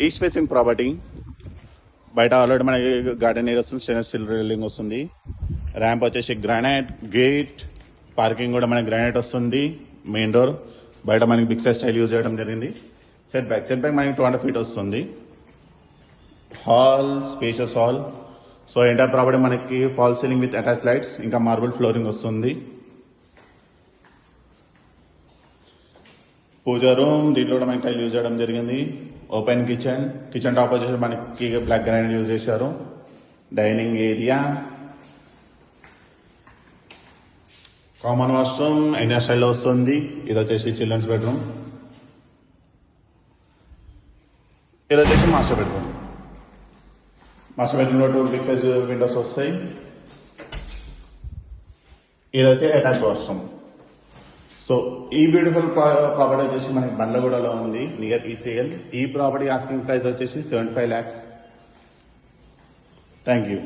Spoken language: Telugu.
East facing property. బయట ఆల్రెడీ మనకి గార్డెన్ ఏరియా వస్తుంది, స్టెయిన్లెస్ స్టీల్ రైలింగ్ వస్తుంది, ర్యాంప్ వచ్చేసి గ్రానైట్, గేట్, పార్కింగ్ కూడా మనకి గ్రానైట్ వస్తుంది, మెయిన్ డోర్. బయట మనకి బిగ్ సైజ్ స్టైల్ యూజ్ చేయడం జరిగింది. సెట్ బ్యాక్ మనకి 200 feet వస్తుంది. Hall, spacious hall. So entire property మనకి fall ceiling with attach lights, ఇంకా మార్బుల్ ఫ్లోరింగ్ వస్తుంది. పూజా రూమ్, దీంట్లో కూడా మనకి టైల్ యూజ్ చేయడం జరిగింది. ఓపెన్ కిచెన్ టాప్ వచ్చేసి మనకి బ్లాక్ గ్రానైట్ యూజ్ చేశారు. Dining area, common washroom Indian స్టైల్లో వస్తుంది. ఇది వచ్చేసి చిల్డ్రన్స్ బెడ్రూమ్, ఇది వచ్చేసి మాస్టర్ బెడ్రూమ్. మాస్టర్ బెడ్రూమ్ లో 2 బిగ్ సైజ్ విండోస్ వస్తాయి. ఇది వచ్చి అటాచ్ వాష్రూమ్. సో ఈ బ్యూటిఫుల్ ప్రాపర్టీ వచ్చేసి మనకి బండ్లగూడలో ఉంది, నియర్ ఈసీఎల్. ఈ ప్రాపర్టీ ఆస్కింగ్ ప్రైస్ వచ్చేసి 75 lakhs. Thank you.